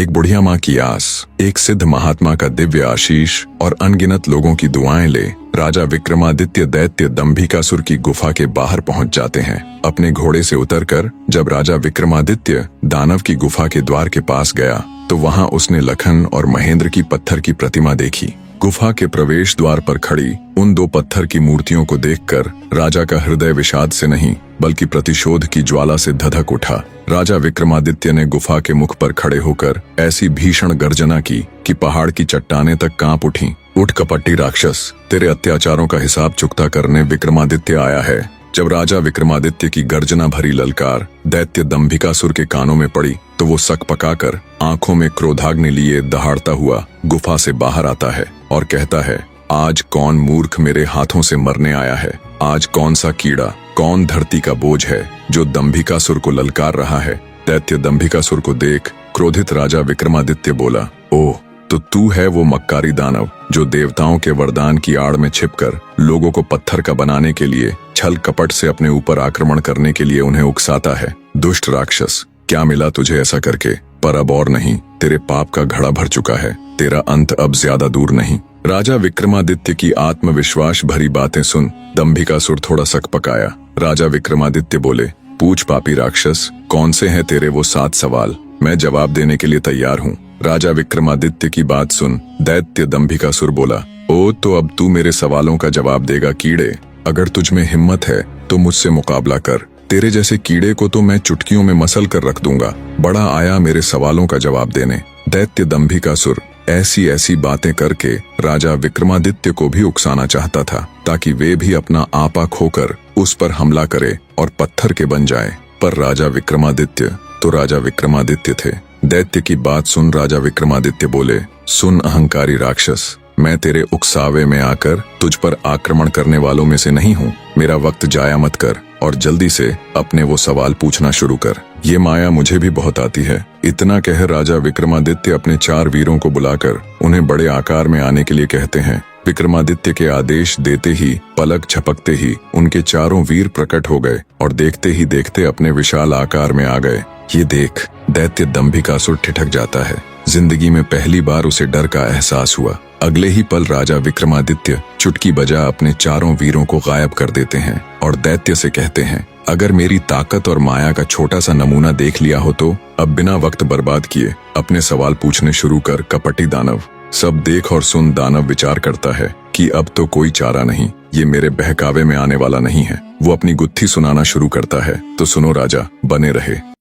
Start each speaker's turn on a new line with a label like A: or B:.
A: एक बुढ़िया माँ की आस, एक सिद्ध महात्मा का दिव्य आशीष और अनगिनत लोगों की दुआएं ले राजा विक्रमादित्य दैत्य दंभिकासुर की गुफा के बाहर पहुंच जाते हैं। अपने घोड़े से उतरकर जब राजा विक्रमादित्य दानव की गुफा के द्वार के पास गया तो वहां उसने लखन और महेंद्र की पत्थर की प्रतिमा देखी। गुफा के प्रवेश द्वार पर खड़ी उन दो पत्थर की मूर्तियों को देखकर राजा का हृदय विषाद से नहीं बल्कि प्रतिशोध की ज्वाला से धधक उठा। राजा विक्रमादित्य ने गुफा के मुख पर खड़े होकर ऐसी भीषण गर्जना की कि पहाड़ की चट्टानें तक कांप उठी। उठ कपटी राक्षस, तेरे अत्याचारों का हिसाब चुकता करने विक्रमादित्य आया है। जब राजा विक्रमादित्य की गर्जना भरी ललकार दैत्य दंभिकासुर के कानों में पड़ी तो वो सक पकाकर आंखों में क्रोधाग्नि लिए दहाड़ता हुआ गुफा से बाहर आता है और कहता है, आज कौन मूर्ख मेरे हाथों से मरने आया है? आज कौन सा कीड़ा, कौन धरती का बोझ है जो दंभिकासुर को ललकार रहा है? दैत्य दंभिकासुर को देख क्रोधित राजा विक्रमादित्य बोला, ओह, तो तू है वो मक्कारी दानव जो देवताओं के वरदान की आड़ में छिपकर लोगों को पत्थर का बनाने के लिए छल कपट से अपने ऊपर आक्रमण करने के लिए उन्हें उकसाता है। दुष्ट राक्षस, क्या मिला तुझे ऐसा करके? पर अब और नहीं, तेरे पाप का घड़ा भर चुका है, तेरा अंत अब ज्यादा दूर नहीं। राजा विक्रमादित्य की आत्मविश्वास भरी बातें सुन दंभिकासुर थोड़ा सक पकाया। राजा विक्रमादित्य बोले, पूछ पापी राक्षस, कौन से हैं तेरे वो 7 सवाल? मैं जवाब देने के लिए तैयार हूँ। राजा विक्रमादित्य की बात सुन दैत्य दंभिकासुर बोला, ओ, तो अब तू मेरे सवालों का जवाब देगा कीड़े? अगर तुझ में हिम्मत है तो मुझसे मुकाबला कर। तेरे जैसे कीड़े को तो मैं चुटकियों में मसल कर रख दूंगा। बड़ा आया मेरे सवालों का जवाब देने। दैत्य दंभिकासुर ऐसी ऐसी बातें करके राजा विक्रमादित्य को भी उकसाना चाहता था ताकि वे भी अपना आपा खोकर उस पर हमला करे और पत्थर के बन जाए। पर राजा विक्रमादित्य तो राजा विक्रमादित्य थे। दैत्य की बात सुन राजा विक्रमादित्य बोले, सुन अहंकारी राक्षस, मैं तेरे उकसावे में आकर तुझ पर आक्रमण करने वालों में से नहीं हूँ। मेरा वक्त जाया मत कर और जल्दी से अपने वो सवाल पूछना शुरू कर। ये माया मुझे भी बहुत आती है। इतना कह राजा विक्रमादित्य अपने 4 वीरों को बुलाकर उन्हें बड़े आकार में आने के लिए कहते हैं। विक्रमादित्य के आदेश देते ही पलक झपकते ही उनके 4 वीर प्रकट हो गए और देखते ही देखते अपने विशाल आकार में आ गए। ये देख दैत्य दंभिकासुर ठिठक जाता है। जिंदगी में पहली बार उसे डर का एहसास हुआ। अगले ही पल राजा विक्रमादित्य चुटकी बजा अपने 4 वीरों को गायब कर देते हैं और दैत्य से कहते हैं, अगर मेरी ताकत और माया का छोटा सा नमूना देख लिया हो तो अब बिना वक्त बर्बाद किए अपने सवाल पूछने शुरू कर कपटी दानव। सब देख और सुन दानव विचार करता है कि अब तो कोई चारा नहीं, ये मेरे बहकावे में आने वाला नहीं है। वो अपनी गुत्थी सुनाना शुरू करता है। तो सुनो राजा, बने रहे।